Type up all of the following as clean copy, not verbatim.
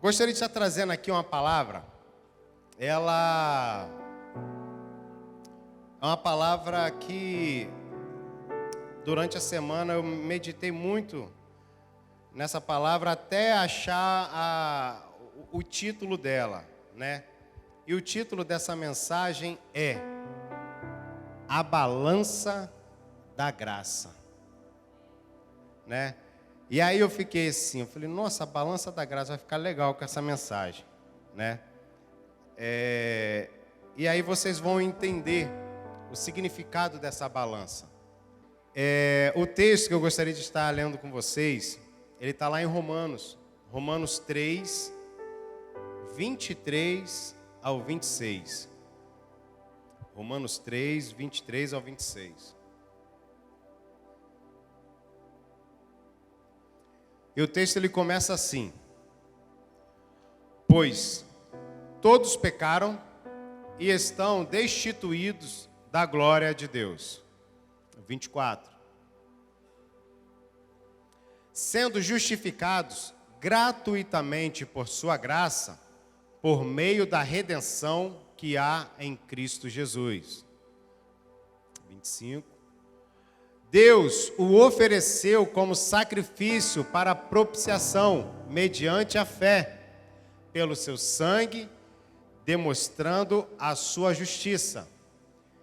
Gostaria de estar trazendo aqui uma palavra. Ela é uma palavra que durante a semana eu meditei muito nessa palavra até achar o título dela, né? E o título dessa mensagem é A Balança da Graça, né? E aí eu fiquei assim, eu falei, nossa, a balança da graça vai ficar legal com essa mensagem, né? E aí vocês vão entender o significado dessa balança. O texto que eu gostaria de estar lendo com vocês, ele está lá em Romanos 3, 23 ao 26. Romanos 3, 23 ao 26. E o texto ele começa assim: Pois todos pecaram e estão destituídos da glória de Deus. 24. Sendo justificados gratuitamente por sua graça, por meio da redenção que há em Cristo Jesus. 25. Deus o ofereceu como sacrifício para propiciação, mediante a fé, pelo seu sangue, demonstrando a sua justiça.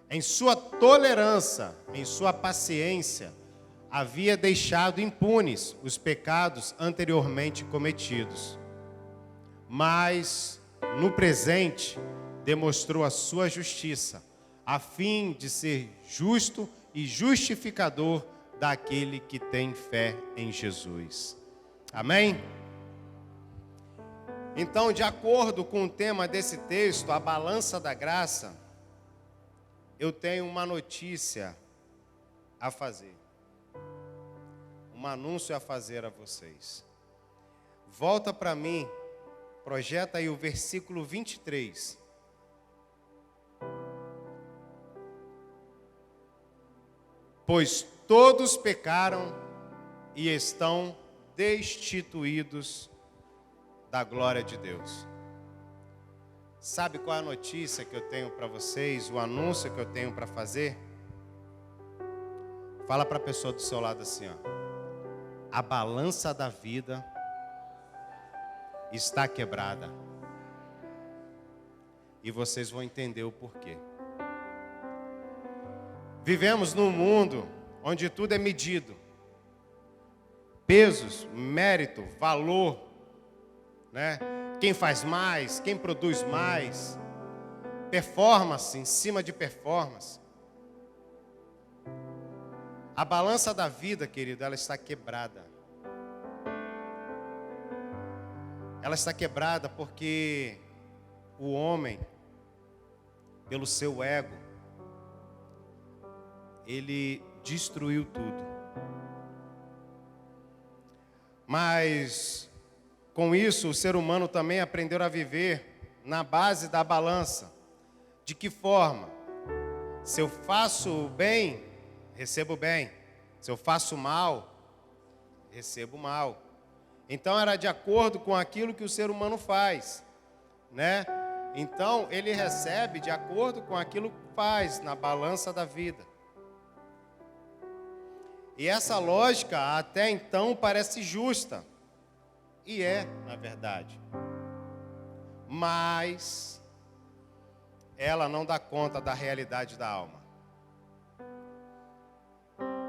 Em sua tolerância, em sua paciência, havia deixado impunes os pecados anteriormente cometidos. Mas, no presente, demonstrou a sua justiça, a fim de ser justo e justificador daquele que tem fé em Jesus. Amém? Então, de acordo com o tema desse texto, a balança da graça, eu tenho uma notícia a fazer. Um anúncio a fazer a vocês. Volta para mim, projeta aí o versículo 23. Pois todos pecaram e estão destituídos da glória de Deus. Sabe qual é a notícia que eu tenho para vocês, o anúncio que eu tenho para fazer? Fala para a pessoa do seu lado assim, ó. A balança da vida está quebrada. E vocês vão entender o porquê. Vivemos num mundo onde tudo é medido. Pesos, mérito, valor, né? Quem faz mais, quem produz mais. Performance em cima de performance. A balança da vida, querido, ela está quebrada. Ela está quebrada porque o homem, pelo seu ego, ele destruiu tudo. Mas, com isso, o ser humano também aprendeu a viver na base da balança. De que forma? Se eu faço o bem, recebo bem. Se eu faço mal, recebo mal. Então, era de acordo com aquilo que o ser humano faz, né? Então, ele recebe de acordo com aquilo que faz na balança da vida. E essa lógica até então parece justa. E é, na verdade. Mas ela não dá conta da realidade da alma.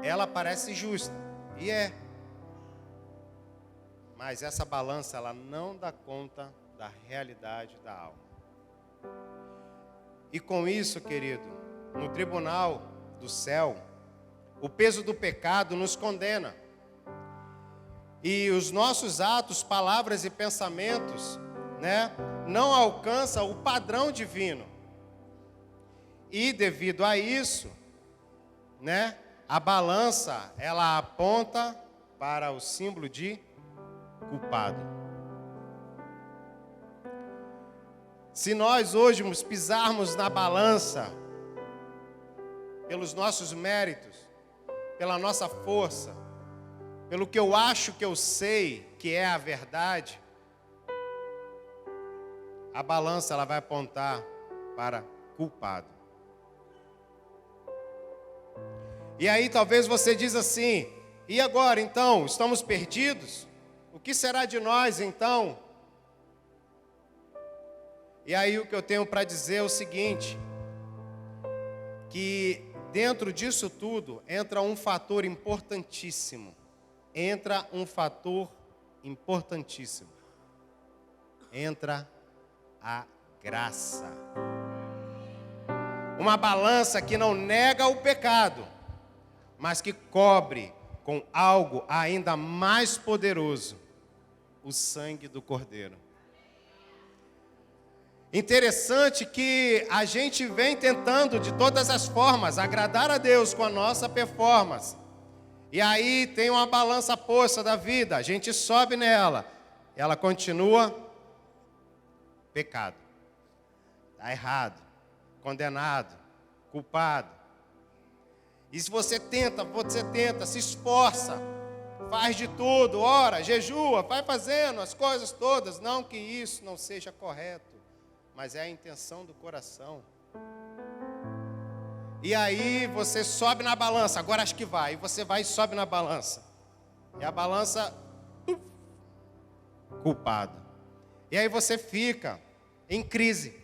Ela parece justa. E é. Mas essa balança, ela não dá conta da realidade da alma. E com isso, querido, no tribunal do céu, o peso do pecado nos condena. E os nossos atos, palavras e pensamentos, né, não alcançam o padrão divino. E devido a isso, né, a balança, ela aponta para o símbolo de culpado. Se nós hoje pisarmos na balança pelos nossos méritos, pela nossa força, pelo que eu acho que eu sei que é a verdade, a balança ela vai apontar para culpado. E aí talvez você diz assim: e agora então? Estamos perdidos? O que será de nós então? E aí o que eu tenho para dizer é o seguinte: que dentro disso tudo entra um fator importantíssimo. Entra a graça. Uma balança que não nega o pecado, mas que cobre com algo ainda mais poderoso: o sangue do Cordeiro. Interessante que a gente vem tentando de todas as formas agradar a Deus com a nossa performance. E aí tem uma balança posta da vida, a gente sobe nela, ela continua pecado. Está errado, condenado, culpado. E se você tenta, se esforça, faz de tudo, ora, jejua, vai fazendo as coisas todas, não que isso não seja correto, mas é a intenção do coração. E aí você sobe na balança, agora acho que vai, e você vai e sobe na balança. E a balança, culpado. E aí você fica em crise.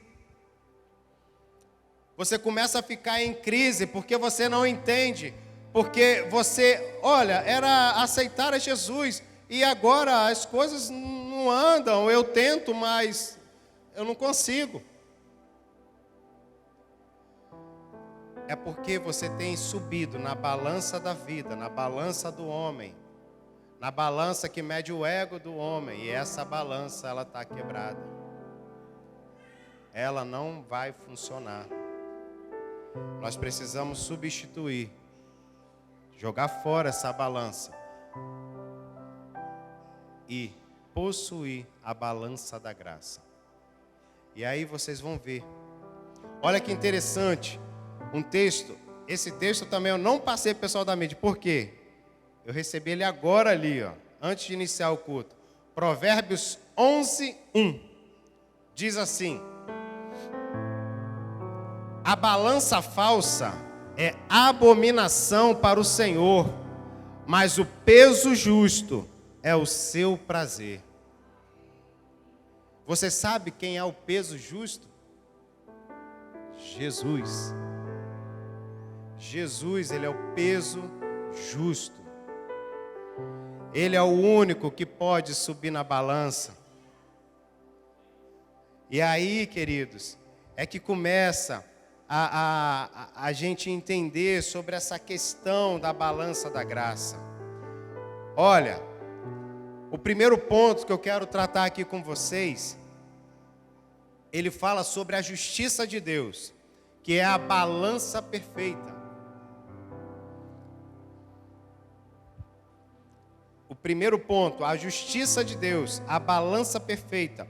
Você começa a ficar em crise porque você não entende. Porque você, olha, era aceitar a Jesus e agora as coisas não andam. Eu tento, mas eu não consigo. É porque você tem subido na balança da vida, na balança do homem, na balança que mede o ego do homem. E essa balança, ela está quebrada. Ela não vai funcionar. Nós precisamos substituir, jogar fora essa balança e possuir a balança da graça. E aí vocês vão ver. Olha que interessante, um texto. Esse texto também eu não passei para o pessoal da mídia. Por quê? Eu recebi ele agora ali, ó, antes de iniciar o culto. Provérbios 11:1. Diz assim: a balança falsa é abominação para o Senhor, mas o peso justo é o seu prazer. Você sabe quem é o peso justo? Jesus. Jesus, ele é o peso justo. Ele é o único que pode subir na balança. E aí, queridos, é que começa a gente entender sobre essa questão da balança da graça. Olha, o primeiro ponto que eu quero tratar aqui com vocês, ele fala sobre a justiça de Deus, que é a balança perfeita. O primeiro ponto, a justiça de Deus, a balança perfeita.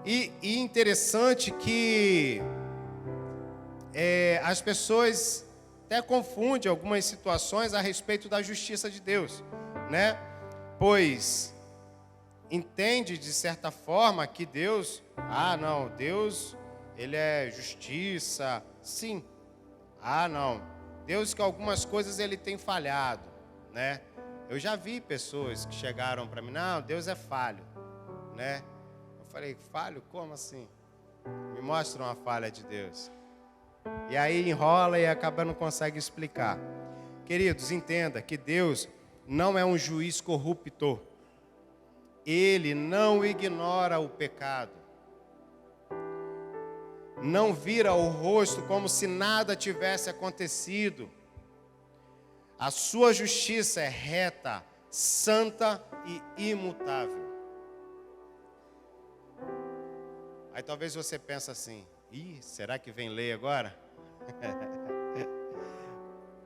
E interessante que as pessoas até confundem algumas situações a respeito da justiça de Deus, né? Pois entende de certa forma que Deus, Deus, ele é justiça, sim. Não, Deus que algumas coisas ele tem falhado, né? Eu já vi pessoas que chegaram para mim, não, Deus é falho, né? Eu falei, falho? Como assim? Me mostra uma falha de Deus. E aí enrola e acaba não consegue explicar. Queridos, entenda que Deus não é um juiz corruptor. Ele não ignora o pecado. Não vira o rosto como se nada tivesse acontecido. A sua justiça é reta, santa e imutável. Aí talvez você pense assim, será que vem lei agora?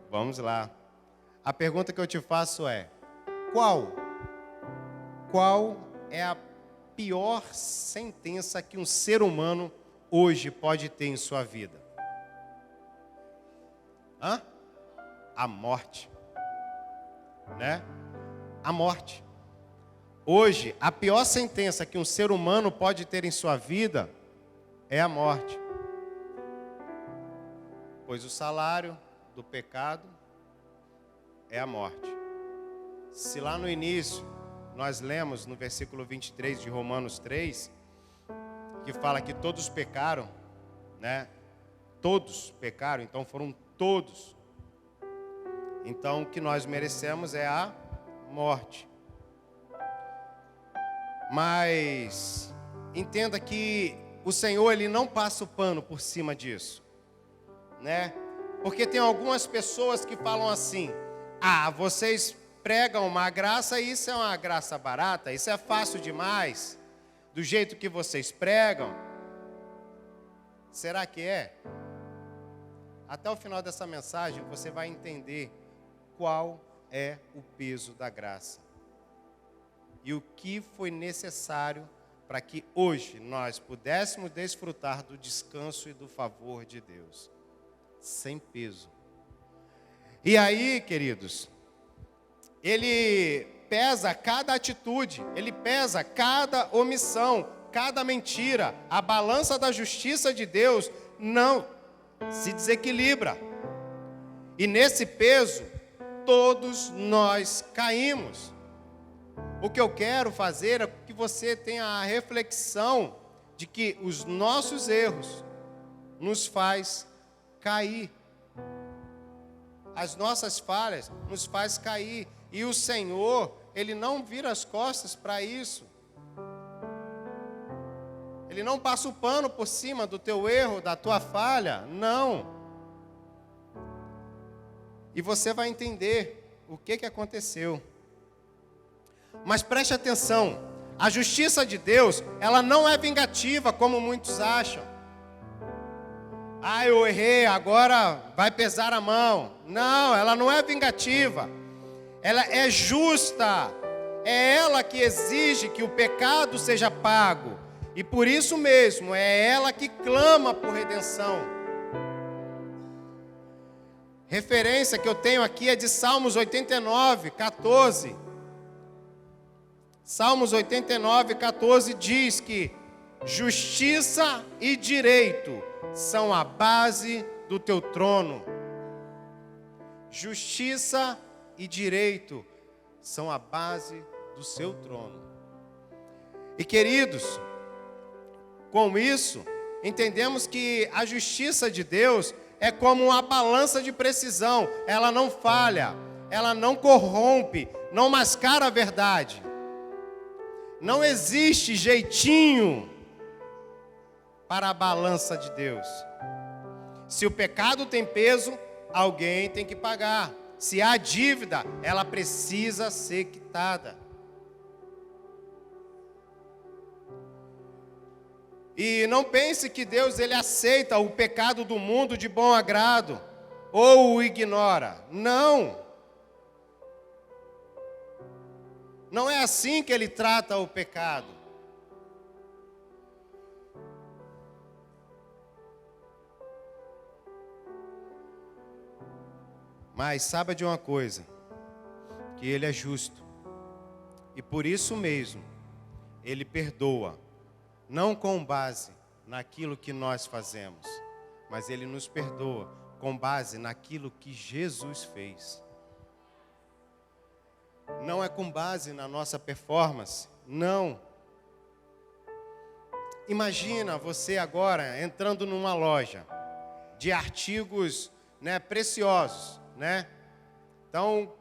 Vamos lá. A pergunta que eu te faço é, qual é a pior sentença que um ser humano hoje pode ter em sua vida? A morte, né? A morte. Hoje, a pior sentença que um ser humano pode ter em sua vida é a morte. Pois o salário do pecado é a morte. Se lá no início, nós lemos no versículo 23 de Romanos 3, que fala que todos pecaram, né? Todos pecaram, então foram todos. Então o que nós merecemos é a morte. Mas entenda que o Senhor, Ele não passa o pano por cima disso, né? Porque tem algumas pessoas que falam assim: vocês pregam uma graça e isso é uma graça barata, isso é fácil demais, do jeito que vocês pregam. Será que é? Até o final dessa mensagem você vai entender qual é o peso da graça e o que foi necessário para que hoje nós pudéssemos desfrutar do descanso e do favor de Deus, sem peso. E aí, queridos, Ele pesa cada atitude, Ele pesa cada omissão, cada mentira. A balança da justiça de Deus não se desequilibra. E nesse peso, todos nós caímos. O que eu quero fazer é que você tenha a reflexão de que os nossos erros nos faz cair. As nossas falhas nos faz cair. E o Senhor, Ele não vira as costas para isso. Ele não passa o pano por cima do teu erro, da tua falha. Não. E você vai entender o que aconteceu. Mas preste atenção, a justiça de Deus, ela não é vingativa, como muitos acham. Eu errei, agora vai pesar a mão. Não, ela não é vingativa. Ela é justa. É ela que exige que o pecado seja pago. E por isso mesmo, é ela que clama por redenção. Referência que eu tenho aqui é de Salmos 89, 14. Salmos 89, 14 diz que justiça e direito são a base do teu trono. Justiça e direito são a base do seu trono. E queridos, com isso, entendemos que a justiça de Deus é como uma balança de precisão. Ela não falha, ela não corrompe, não mascara a verdade. Não existe jeitinho para a balança de Deus. Se o pecado tem peso, alguém tem que pagar. Se há dívida, ela precisa ser quitada. E não pense que Deus ele aceita o pecado do mundo de bom agrado ou o ignora. Não. Não é assim que Ele trata o pecado. Mas saiba de uma coisa, que Ele é justo. E por isso mesmo, Ele perdoa. Não com base naquilo que nós fazemos, mas Ele nos perdoa com base naquilo que Jesus fez. Não é com base na nossa performance, não. Imagina você agora entrando numa loja de artigos, preciosos, Então,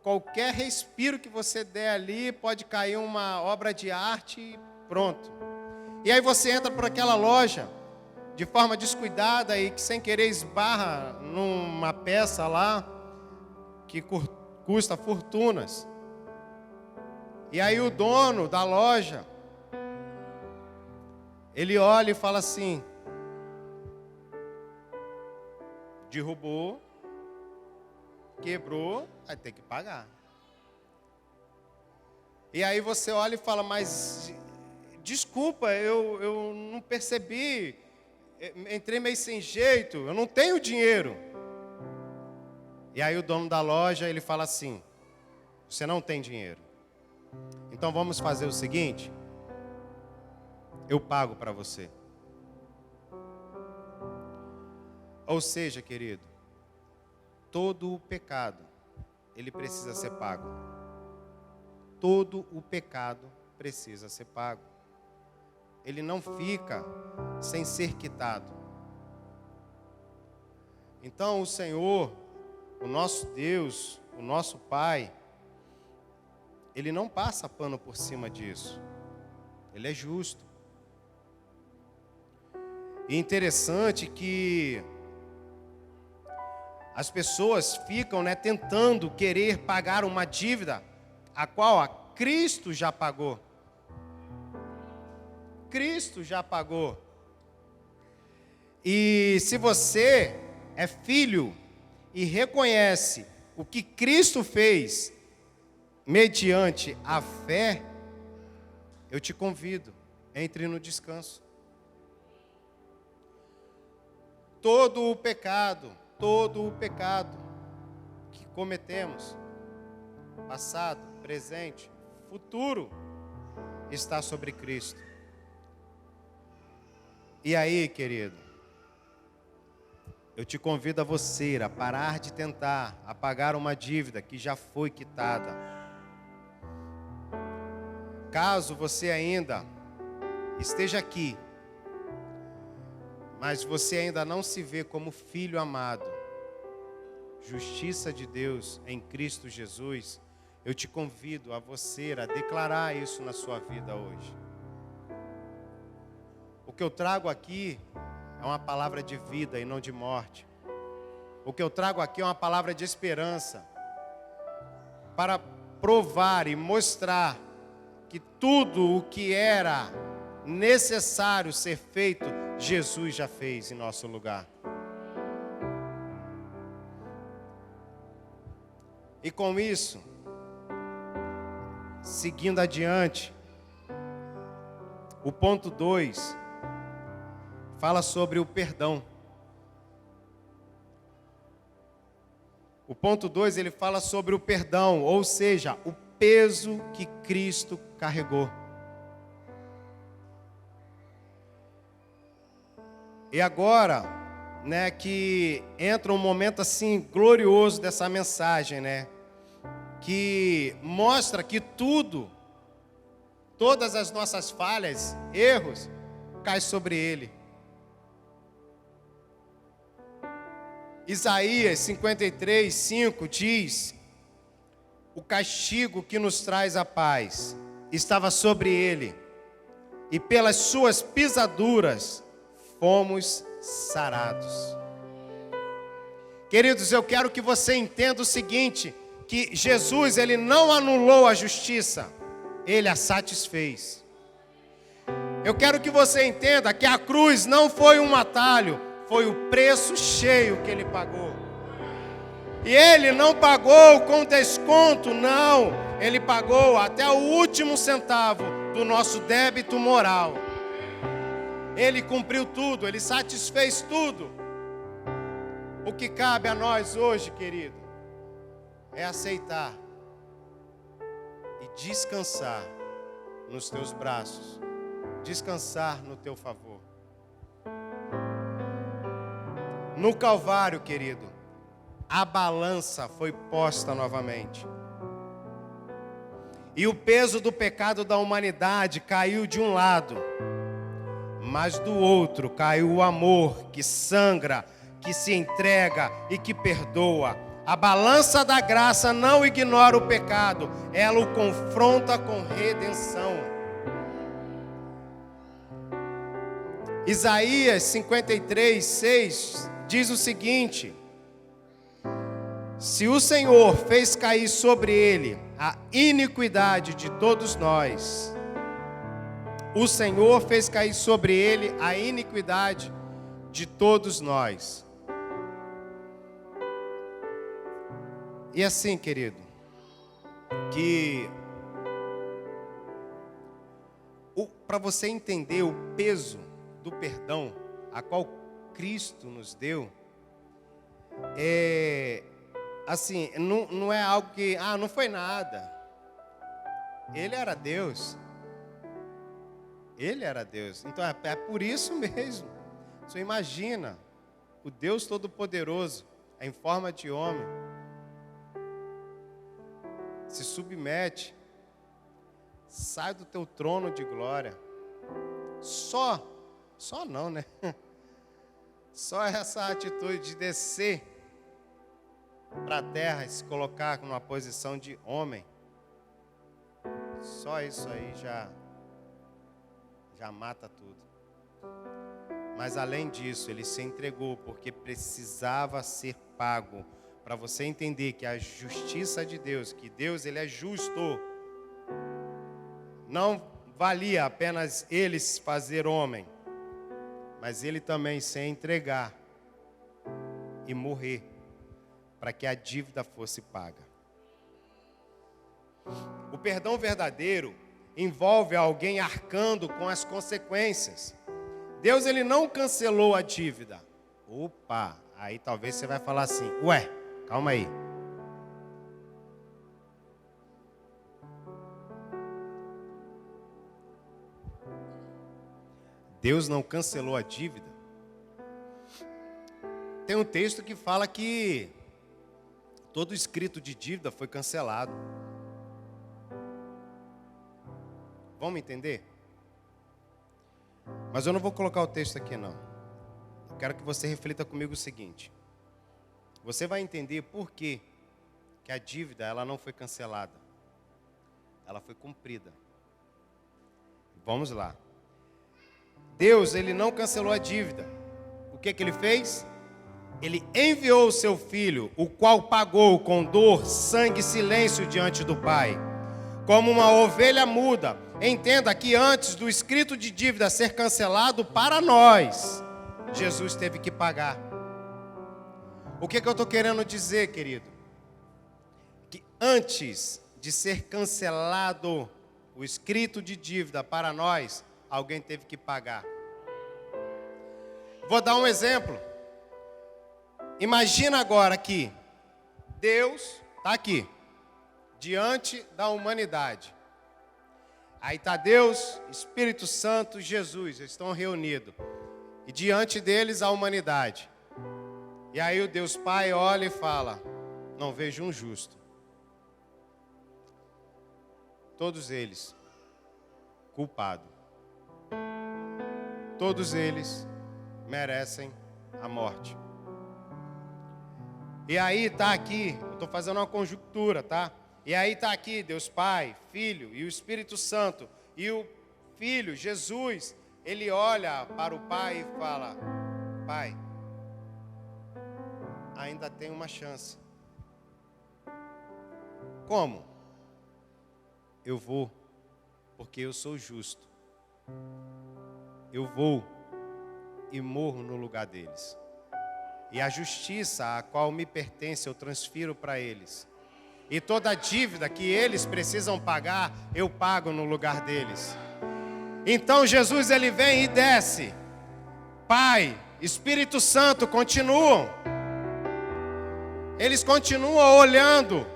qualquer respiro que você der ali, pode cair uma obra de arte e pronto. E aí você entra por aquela loja, de forma descuidada e que sem querer esbarra numa peça lá, que custa fortunas. E aí o dono da loja, ele olha e fala assim: derrubou, quebrou, vai ter que pagar. E aí você olha e fala: mas desculpa, eu não percebi, entrei meio sem jeito, eu não tenho dinheiro. E aí o dono da loja, ele fala assim: você não tem dinheiro. Então vamos fazer o seguinte: eu pago para você. Ou seja, querido, todo o pecado, ele precisa ser pago. Todo o pecado precisa ser pago. Ele não fica sem ser quitado. Então o Senhor, o nosso Deus, o nosso Pai, Ele não passa pano por cima disso. Ele é justo. E interessante que as pessoas ficam, tentando querer pagar uma dívida a qual a Cristo já pagou. Cristo já pagou. E se você é filho e reconhece o que Cristo fez mediante a fé, eu te convido, entre no descanso. Todo o pecado que cometemos, passado, presente, futuro, está sobre Cristo. E aí, querido, eu te convido a você a parar de tentar apagar uma dívida que já foi quitada. Caso você ainda esteja aqui, mas você ainda não se vê como filho amado, justiça de Deus em Cristo Jesus, eu te convido a você a declarar isso na sua vida hoje. O que eu trago aqui é uma palavra de vida e não de morte. O que eu trago aqui é uma palavra de esperança, para provar e mostrar que tudo o que era necessário ser feito, Jesus já fez em nosso lugar. E com isso, seguindo adiante, o ponto 2 fala sobre o perdão. O ponto 2, ele fala sobre o perdão, ou seja, o peso que Cristo carregou. E agora, que entra um momento assim glorioso dessa mensagem, que mostra que todas as nossas falhas, erros, caem sobre Ele. Isaías 53:5 diz: o castigo que nos traz a paz estava sobre Ele, e pelas suas pisaduras fomos sarados. Queridos, eu quero que você entenda o seguinte, que Jesus, Ele não anulou a justiça, Ele a satisfez. Eu quero que você entenda que a cruz não foi um atalho, foi o preço cheio que Ele pagou. E Ele não pagou com desconto, não. Ele pagou até o último centavo do nosso débito moral. Ele cumpriu tudo, Ele satisfez tudo. O que cabe a nós hoje, querido, é aceitar e descansar nos teus braços, descansar no teu favor. No Calvário, querido, a balança foi posta novamente. E o peso do pecado da humanidade caiu de um lado, mas do outro caiu o amor que sangra, que se entrega e que perdoa. A balança da graça não ignora o pecado, ela o confronta com redenção. Isaías 53:6 diz o seguinte: se o Senhor fez cair sobre ele a iniquidade de todos nós, o Senhor fez cair sobre ele a iniquidade de todos nós. E assim, querido, que para você entender o peso do perdão a qual Cristo nos deu, assim, não é algo que, não foi nada. Ele era Deus. Ele era Deus. Então é por isso mesmo. Você imagina o Deus Todo-Poderoso em forma de homem. Se submete. Sai do teu trono de glória. Só não, né? Só essa atitude de descer para a terra e se colocar numa posição de homem. Só isso aí já mata tudo. Mas além disso, ele se entregou porque precisava ser pago. Para você entender que a justiça de Deus, que Deus ele é justo, não valia apenas ele se fazer homem, mas ele também se entregar e morrer para que a dívida fosse paga. O perdão verdadeiro envolve alguém arcando com as consequências. Deus ele não cancelou a dívida. Opa, aí talvez você vai falar assim, ué, calma aí. Deus não cancelou a dívida? Tem um texto que fala que todo escrito de dívida foi cancelado. Vamos entender? Mas eu não vou colocar o texto aqui não. Eu quero que você reflita comigo o seguinte. Você vai entender por que a dívida ela não foi cancelada. Ela foi cumprida. Vamos lá. Deus, ele não cancelou a dívida. O que ele fez? Ele enviou o seu filho, o qual pagou com dor, sangue e silêncio diante do Pai. Como uma ovelha muda. Entenda que antes do escrito de dívida ser cancelado para nós, Jesus teve que pagar. O que eu estou querendo dizer, querido? Que antes de ser cancelado o escrito de dívida para nós, alguém teve que pagar. Vou dar um exemplo. Imagina agora que Deus está aqui, diante da humanidade. Aí está Deus, Espírito Santo, Jesus, eles estão reunidos. E diante deles a humanidade. E aí o Deus Pai olha e fala, não vejo um justo. Todos eles culpados. Todos eles merecem a morte. E aí está aqui, eu estou fazendo uma conjuntura, tá? E aí está aqui Deus Pai, Filho e o Espírito Santo. E o Filho, Jesus, ele olha para o Pai e fala, Pai, ainda tem uma chance. Como? Eu vou, porque eu sou justo. Eu vou e morro no lugar deles. E a justiça a qual me pertence eu transfiro para eles. E toda a dívida que eles precisam pagar, eu pago no lugar deles. Então Jesus ele vem e desce. Pai, Espírito Santo continuam. Eles continuam olhando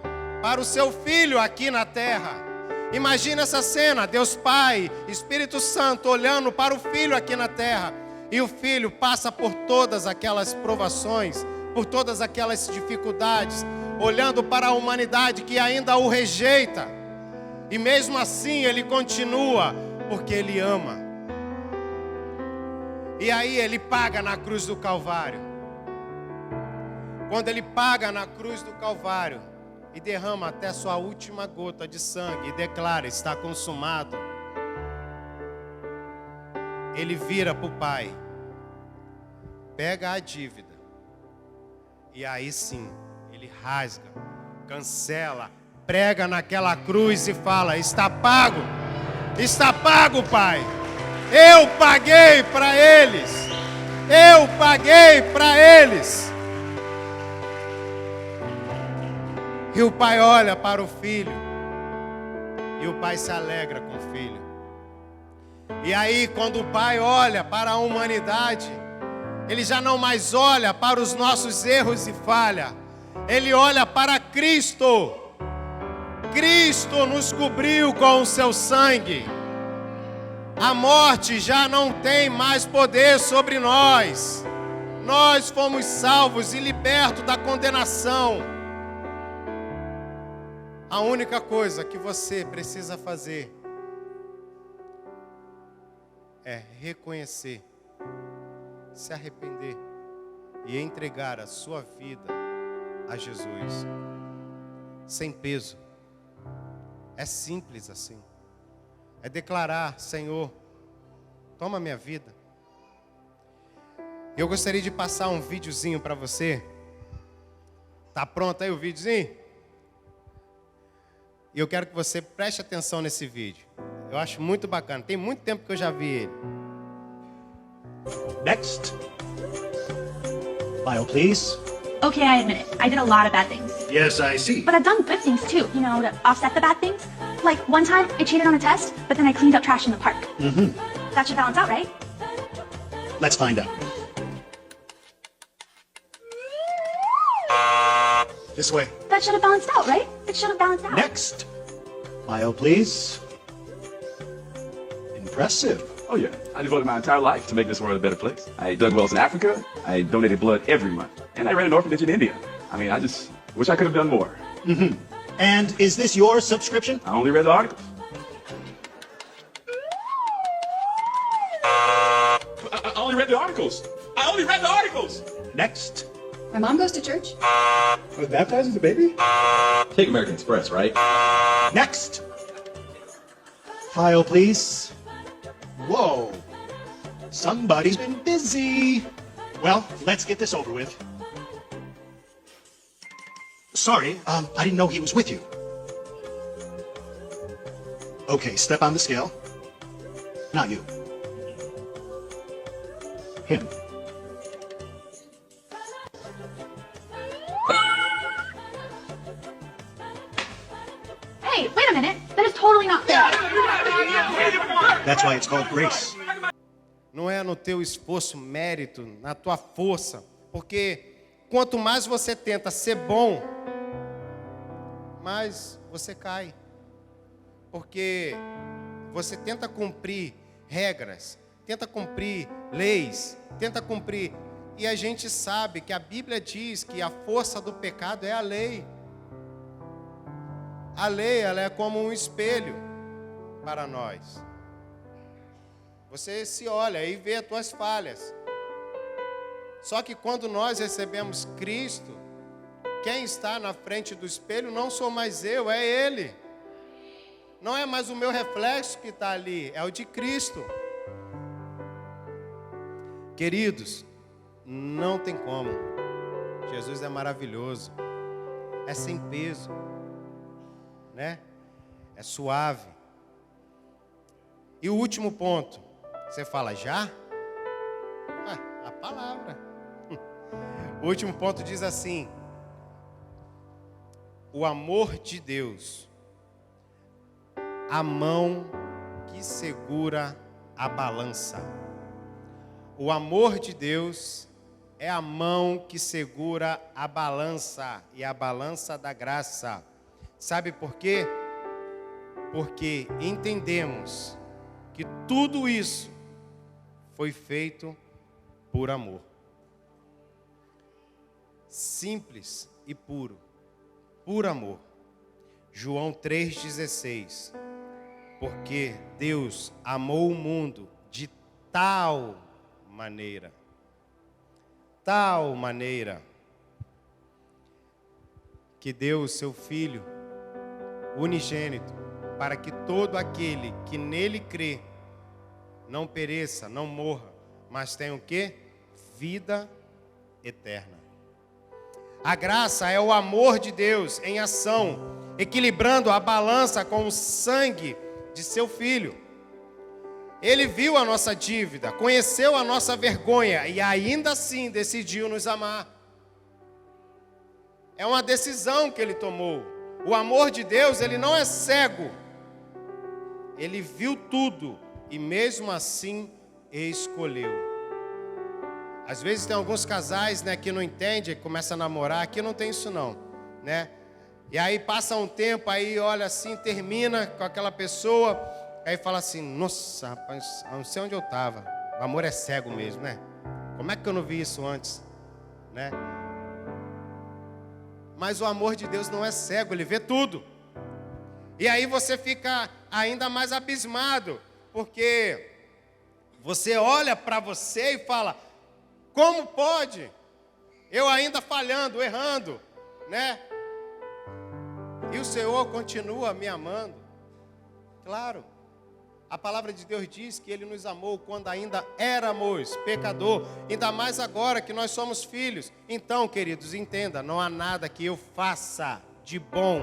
para o seu filho aqui na terra. Imagina essa cena, Deus Pai, Espírito Santo olhando para o filho aqui na terra. E o filho passa por todas aquelas provações, por todas aquelas dificuldades, olhando para a humanidade que ainda o rejeita. E mesmo assim ele continua, porque ele ama. E aí ele paga na cruz do Calvário. Quando ele paga na cruz do Calvário e derrama até sua última gota de sangue e declara, está consumado. Ele vira para o Pai, pega a dívida e aí sim, ele rasga, cancela, prega naquela cruz e fala, está pago, Pai. Eu paguei para eles, eu paguei para eles. E o Pai olha para o Filho e o Pai se alegra com o Filho. E aí quando o Pai olha para a humanidade, Ele já não mais olha para os nossos erros e falha. Ele olha para Cristo. Cristo nos cobriu com o seu sangue. A morte já não tem mais poder sobre nós. Nós fomos salvos e libertos da condenação. A única coisa que você precisa fazer é reconhecer, se arrepender e entregar a sua vida a Jesus. Sem peso. É simples assim. É declarar: Senhor, toma minha vida. Eu gostaria de passar um videozinho para você. Tá pronto aí o videozinho? E eu quero que você preste atenção nesse vídeo. Eu acho muito bacana. Tem muito tempo que eu já vi ele. Next. File, please. Okay, I admit it. I did a lot of bad things. Yes, I see. But I've done good things too, you know, to offset the bad things. Like one time, I cheated on a test, but then I cleaned up trash in the park. Mm-hmm. That should balance out, right? Let's find out. This way. That should have balanced out, right? It should have balanced out. Next. File, please. Impressive. Oh yeah, I devoted my entire life to make this world a better place. I dug wells in Africa, I donated blood every month, and I ran an orphanage in India. I mean, I just wish I could have done more. Mm-hmm. And is this your subscription? I only read the articles. I only read the articles. I only read the articles. Next. My mom goes to church. Was baptized as a baby? Take American Express, right? Next. File, please. Whoa. Somebody's been busy. Well, let's get this over with. Sorry, I didn't know he was with you. Okay, step on the scale. Not you. Him. Hey, wait a minute. That is totally not fair. That's why it's called grace. Não é no teu esforço, mérito, na tua força. Porque quanto mais você tenta ser bom, mais você cai. Porque você tenta cumprir regras, tenta cumprir leis, tenta cumprir. E a gente sabe que a Bíblia diz que a força do pecado é a lei. A lei, ela é como um espelho para nós. Você se olha e vê as tuas falhas. Só que quando nós recebemos Cristo, quem está na frente do espelho não sou mais eu, é Ele. Não é mais o meu reflexo que está ali, é o de Cristo. Queridos, não tem como. Jesus é maravilhoso. É sem peso, né? É suave. E o último ponto, você fala já? A palavra. O último ponto diz assim: o amor de Deus, a mão que segura a balança. O amor de Deus é a mão que segura a balança, e a balança da graça. Sabe por quê? Porque entendemos que tudo isso foi feito por amor. Simples e puro, por amor. João 3,16. Porque Deus amou o mundo de tal maneira, que deu o seu Filho unigênito, para que todo aquele que nele crê não pereça, não morra, mas tenha o quê? Vida eterna. A graça é o amor de Deus em ação, equilibrando a balança com o sangue de seu Filho. Ele viu a nossa dívida, conheceu a nossa vergonha e ainda assim decidiu nos amar. É uma decisão que ele tomou. O amor de Deus, ele não é cego. Ele viu tudo e mesmo assim escolheu. Às vezes tem alguns casais, né, que não entendem, começam a namorar. Aqui não tem isso não, né? E aí passa um tempo, aí olha assim, termina com aquela pessoa, aí fala assim, nossa, rapaz, não sei onde eu estava. O amor é cego mesmo, né? Como é que eu não vi isso antes? Né? Mas o amor de Deus não é cego, Ele vê tudo. E aí você fica ainda mais abismado, porque você olha para você e fala, como pode? Eu ainda falhando, errando, né? E o Senhor continua me amando. Claro, a palavra de Deus diz que Ele nos amou quando ainda éramos pecador, ainda mais agora que nós somos filhos. Então, queridos, entenda, não há nada que eu faça de bom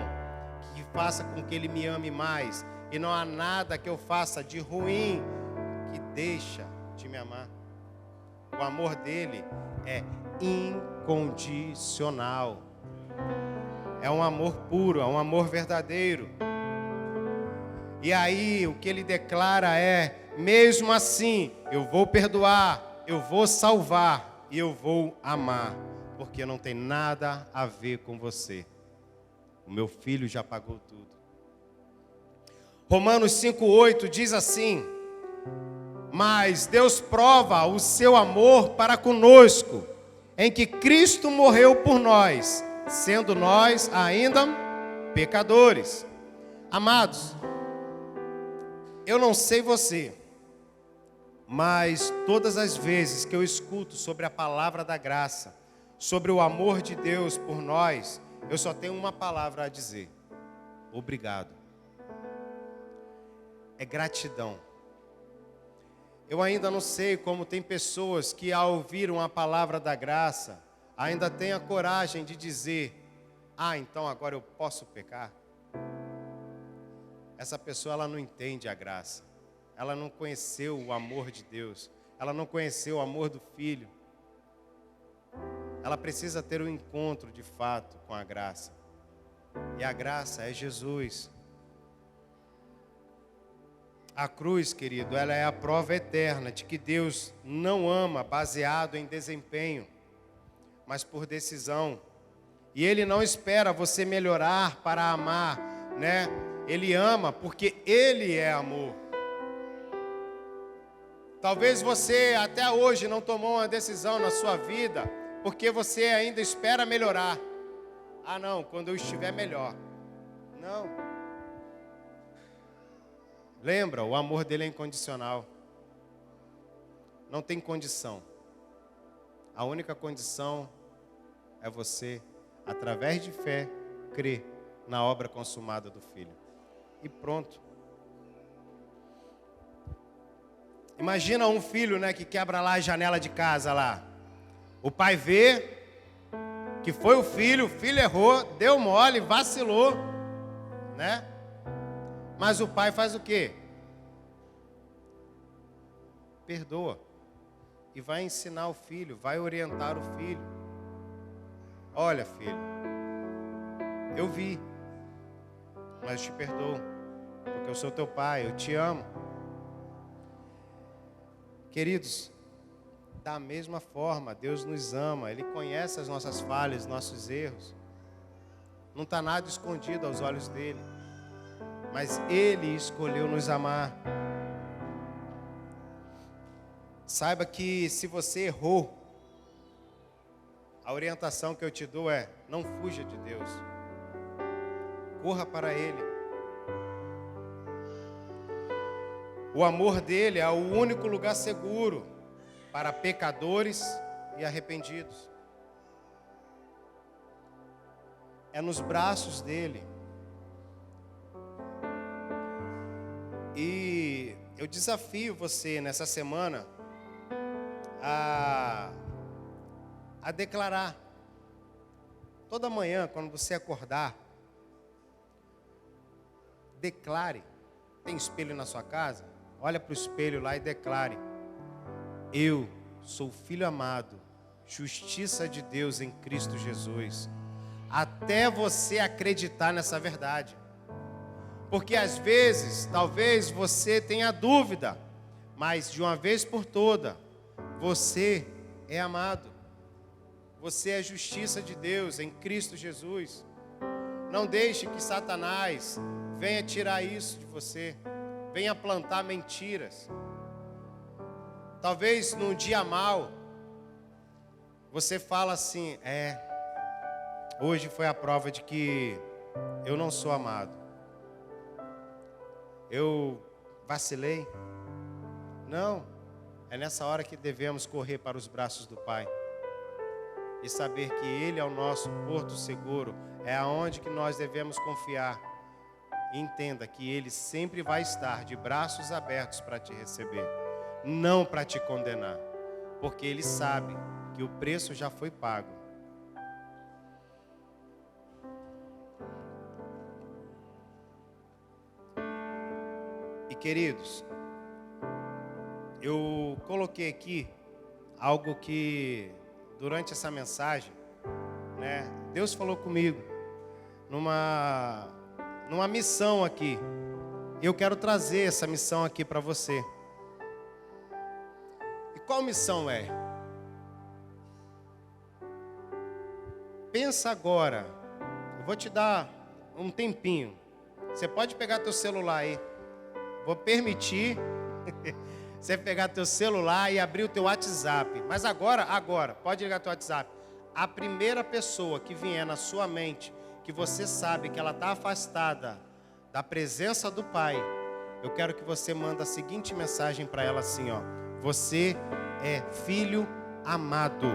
que faça com que Ele me ame mais. E não há nada que eu faça de ruim que deixa de me amar. O amor dele é incondicional. É um amor puro, é um amor verdadeiro. E aí o que ele declara é, mesmo assim, eu vou perdoar, eu vou salvar e eu vou amar, porque não tem nada a ver com você. O meu filho já pagou tudo. Romanos 5,8 diz assim, mas Deus prova o seu amor para conosco, em que Cristo morreu por nós, sendo nós ainda pecadores. Amados, eu não sei você, mas todas as vezes que eu escuto sobre a palavra da graça, sobre o amor de Deus por nós, eu só tenho uma palavra a dizer: obrigado. É gratidão. Eu ainda não sei como tem pessoas que, ao ouviram a palavra da graça, ainda têm a coragem de dizer, então agora eu posso pecar. Essa pessoa, ela não entende a graça. Ela não conheceu o amor de Deus. Ela não conheceu o amor do Filho. Ela precisa ter um encontro de fato com a graça. E a graça é Jesus. A cruz, querido, ela é a prova eterna de que Deus não ama baseado em desempenho, mas por decisão. E Ele não espera você melhorar para amar, né? Ele ama porque Ele é amor. Talvez você até hoje não tomou uma decisão na sua vida, porque você ainda espera melhorar. Não, quando eu estiver melhor. Não. Lembra, o amor dele é incondicional. Não tem condição. A única condição é você, através de fé, crer na obra consumada do Filho. E pronto. Imagina um filho, né, que quebra lá a janela de casa lá. O pai vê que foi o filho errou, deu mole, vacilou, né? Mas o pai faz o quê? Perdoa. E vai ensinar o filho, vai orientar o filho. Olha, filho, eu vi, mas eu te perdoo, porque eu sou teu pai, eu te amo. Queridos, da mesma forma, Deus nos ama, Ele conhece as nossas falhas, nossos erros. Não está nada escondido aos olhos dEle. Mas Ele escolheu nos amar. Saiba que se você errou, a orientação que eu te dou é: não fuja de Deus. Corra para Ele. O amor dEle é o único lugar seguro para pecadores e arrependidos. É nos braços dEle. E eu desafio você nessa semana a declarar. Toda manhã, quando você acordar, declare. Tem espelho na sua casa? Olha para o espelho lá e declare: eu sou filho amado, justiça de Deus em Cristo Jesus. Até você acreditar nessa verdade. Porque às vezes, talvez você tenha dúvida, mas de uma vez por toda, você é amado. Você é justiça de Deus em Cristo Jesus. Não deixe que Satanás venha tirar isso de você, venha plantar mentiras. Talvez num dia mau, você fala assim, hoje foi a prova de que eu não sou amado. Eu vacilei. Não, é nessa hora que devemos correr para os braços do Pai. E saber que Ele é o nosso porto seguro, é aonde que nós devemos confiar. E entenda que Ele sempre vai estar de braços abertos para te receber, não para te condenar, porque Ele sabe que o preço já foi pago. E queridos, eu coloquei aqui algo que durante essa mensagem, né, Deus falou comigo numa missão aqui. Eu quero trazer essa missão aqui para você. E qual missão é? Pensa agora. Eu vou te dar um tempinho. Você pode pegar teu celular aí. Vou permitir você pegar teu celular e abrir o teu WhatsApp. Mas agora, pode ligar teu WhatsApp. A primeira pessoa que vier na sua mente, que você sabe que ela está afastada da presença do Pai, eu quero que você manda a seguinte mensagem para ela assim, ó. Você é filho amado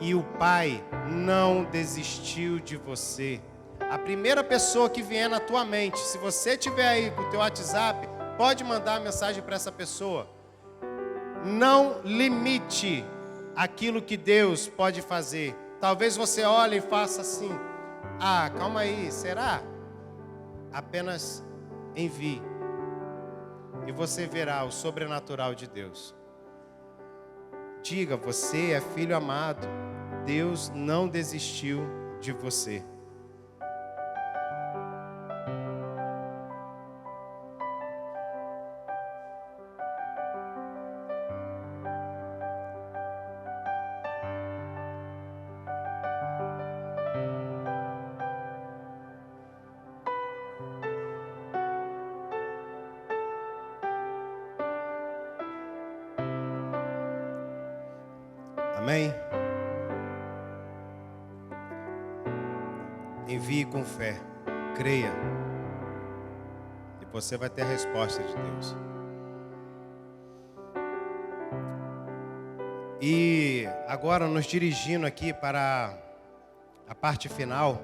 e o Pai não desistiu de você. A primeira pessoa que vier na tua mente, se você tiver aí com o teu WhatsApp, pode mandar a mensagem para essa pessoa. Não limite aquilo que Deus pode fazer. Talvez você olhe e faça assim: ah, calma aí, será? Apenas envie e você verá o sobrenatural de Deus. Diga, você é filho amado. Deus não desistiu de você. Amém? Envie com fé, creia, e você vai ter a resposta de Deus. E agora, nos dirigindo aqui para a parte final,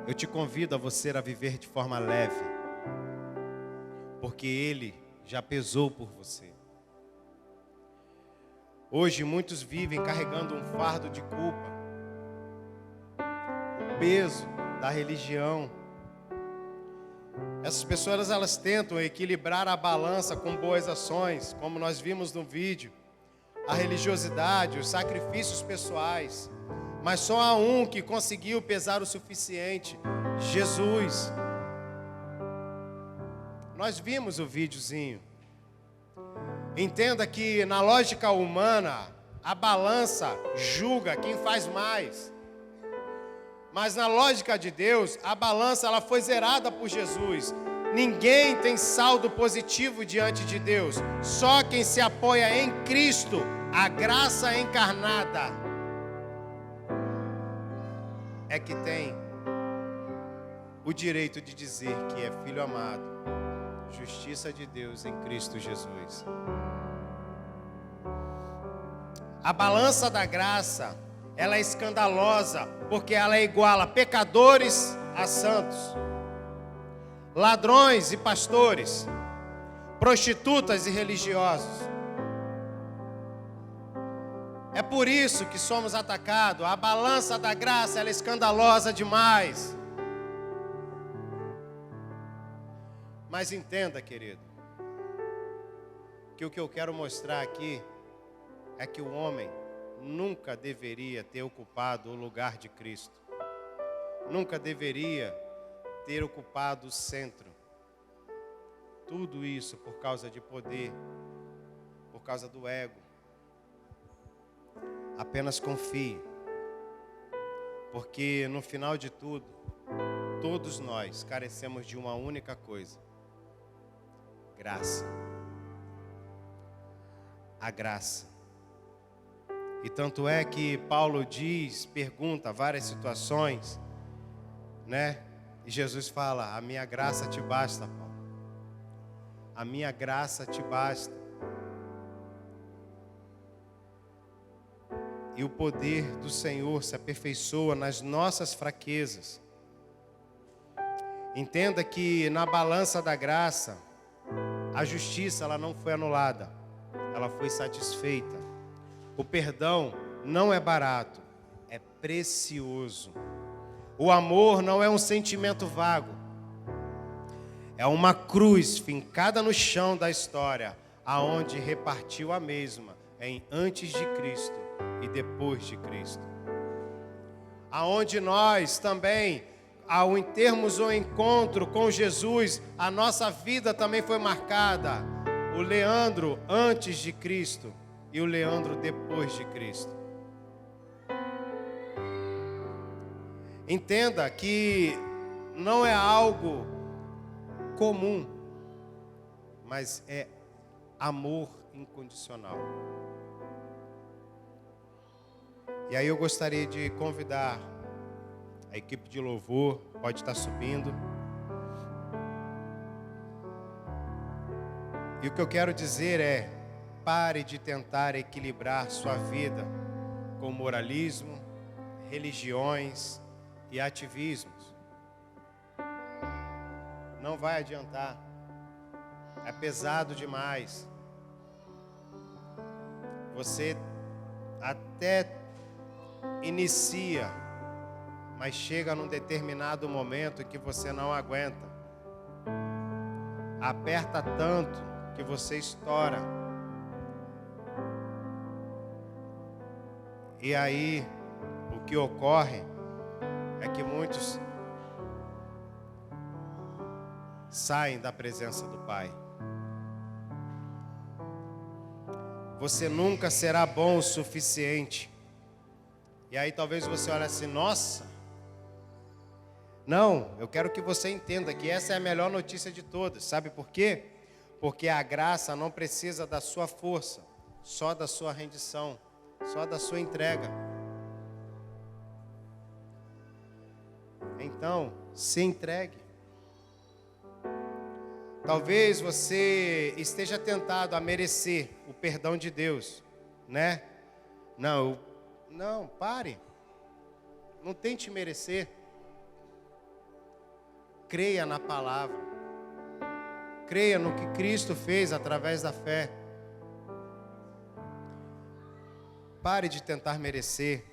eu te convido a você a viver de forma leve, porque Ele já pesou por você. Hoje muitos vivem carregando um fardo de culpa, o peso da religião. Essas pessoas, elas tentam equilibrar a balança com boas ações, como nós vimos no vídeo, a religiosidade, os sacrifícios pessoais. Mas só há um que conseguiu pesar o suficiente: Jesus. Nós vimos o videozinho. Entenda que na lógica humana, a balança julga quem faz mais. Mas na lógica de Deus, a balança ela foi zerada por Jesus. Ninguém tem saldo positivo diante de Deus. Só quem se apoia em Cristo, a graça encarnada, é que tem o direito de dizer que é filho amado, justiça de Deus em Cristo Jesus. A balança da graça, ela é escandalosa, porque ela iguala pecadores a santos, ladrões e pastores, prostitutas e religiosos. É por isso que somos atacados. A balança da graça, ela é escandalosa demais. Mas entenda, querido, que o que eu quero mostrar aqui é que o homem nunca deveria ter ocupado o lugar de Cristo. Nunca deveria ter ocupado o centro. Tudo isso por causa de poder, por causa do ego. Apenas confie. Porque no final de tudo, todos nós carecemos de uma única coisa: graça. A graça. E tanto é que Paulo pergunta várias situações, né? E Jesus fala: a minha graça te basta, Paulo. A minha graça te basta. E o poder do Senhor se aperfeiçoa nas nossas fraquezas. Entenda que na balança da graça, a justiça ela não foi anulada, ela foi satisfeita. O perdão não é barato, é precioso. O amor não é um sentimento vago, é uma cruz fincada no chão da história, aonde repartiu a mesma em antes de Cristo e depois de Cristo. Aonde nós também, ao termos o encontro com Jesus, a nossa vida também foi marcada. O Leandro antes de Cristo e o Leandro depois de Cristo. Entenda que não é algo comum, mas é amor incondicional. E aí eu gostaria de convidar a equipe de louvor, pode estar subindo. E o que eu quero dizer é: pare de tentar equilibrar sua vida com moralismo, religiões e ativismos. Não vai adiantar. É pesado demais. Você até inicia, mas chega num determinado momento que você não aguenta. Aperta tanto que você estoura. E aí, o que ocorre é que muitos saem da presença do Pai. Você nunca será bom o suficiente. E aí talvez você olhe assim: nossa. Não, eu quero que você entenda que essa é a melhor notícia de todas. Sabe por quê? Porque a graça não precisa da sua força, só da sua rendição, só da sua entrega. Então, se entregue. Talvez você esteja tentado a merecer o perdão de Deus, né? Não, pare. Não tente merecer. Creia na palavra. Creia no que Cristo fez através da fé. Pare de tentar merecer.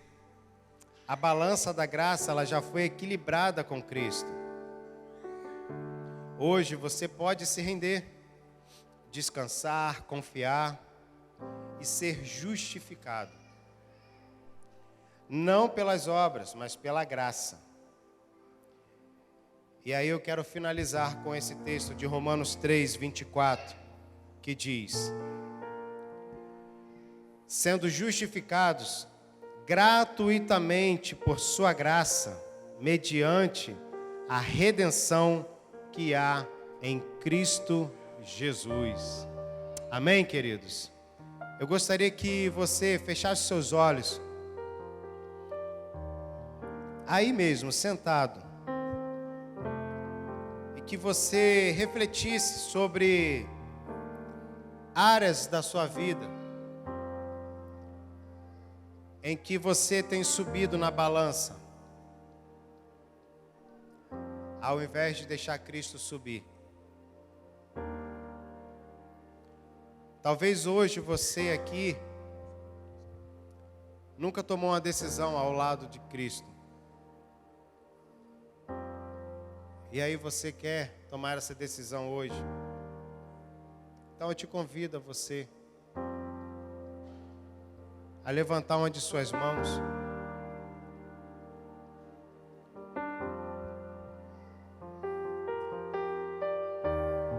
A balança da graça, ela já foi equilibrada com Cristo. Hoje você pode se render, descansar, confiar e ser justificado. Não pelas obras, mas pela graça. E aí eu quero finalizar com esse texto de Romanos 3:24, que diz: sendo justificados gratuitamente por sua graça, mediante a redenção que há em Cristo Jesus. Amém, queridos? Eu gostaria que você fechasse seus olhos, aí mesmo, sentado, e que você refletisse sobre áreas da sua vida em que você tem subido na balança, ao invés de deixar Cristo subir. Talvez hoje você aqui nunca tomou uma decisão ao lado de Cristo. E aí você quer tomar essa decisão hoje. Então eu te convido a você a levantar uma de suas mãos.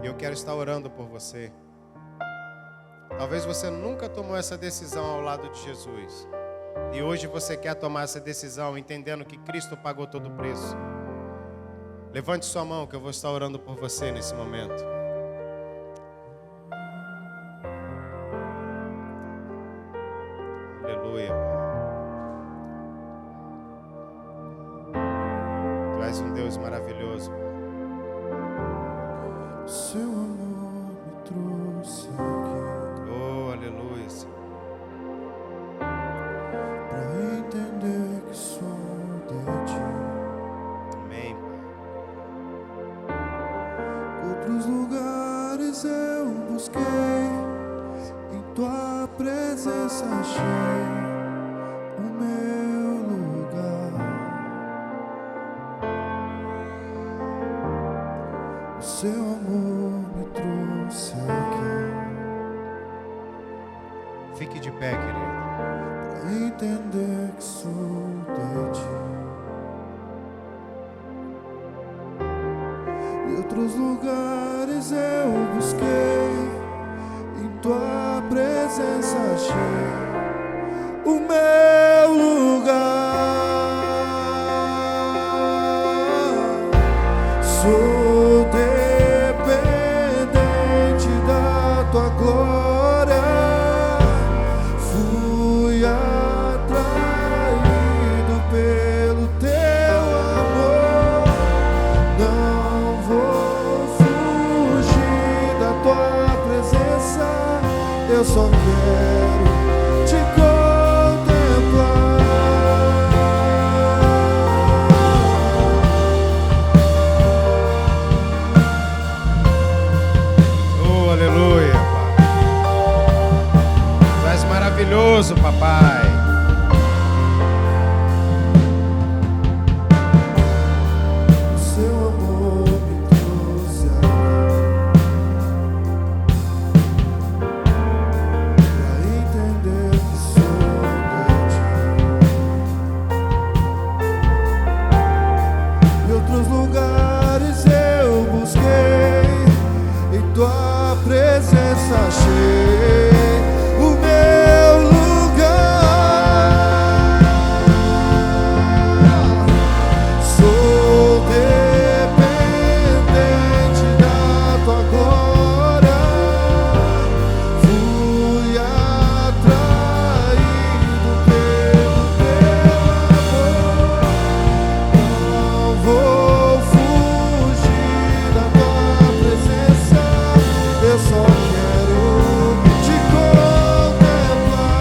E eu quero estar orando por você. Talvez você nunca tomou essa decisão ao lado de Jesus. E hoje você quer tomar essa decisão, entendendo que Cristo pagou todo o preço. Levante sua mão que eu vou estar orando por você nesse momento. Aleluia, Pai. Tu és um Deus maravilhoso. Seu amor me trouxe aqui Oh, aleluia, Senhor. pra entender que sou de ti. Amém, Pai. Outros lugares eu busquei, em tua presença achei o meu lugar. O seu amor me trouxe aqui Fique de pé, querido. pra entender que sou de ti. E outros lugares eu busquei, em tua presença achei o meu lugar. Sou dependente da tua glória. Fui atraído pelo teu amor. Não vou fugir da tua presença. Eu só quero te Oh, aleluia, Pai. Tu és maravilhoso, Papai. Seu amor me trouxe aqui pra entender que sou de ti. Em outros lugares eu busquei, em tua presença achei o meu lugar. Sou dependente da tua glória. Fui atraído pelo teu amor. Não vou fugir da tua presença. Eu só quero te contemplar.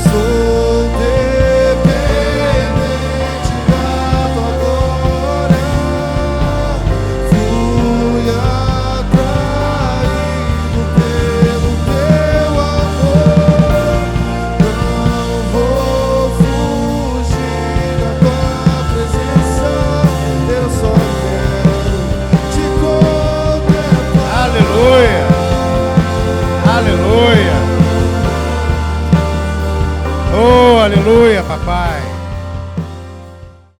Sou dependente da tua glória. Fui atraído pelo teu amor. Não vou fugir da tua presença. Eu só quero te contemplar. Aleluia. Aleluia. Oh, aleluia, Papai.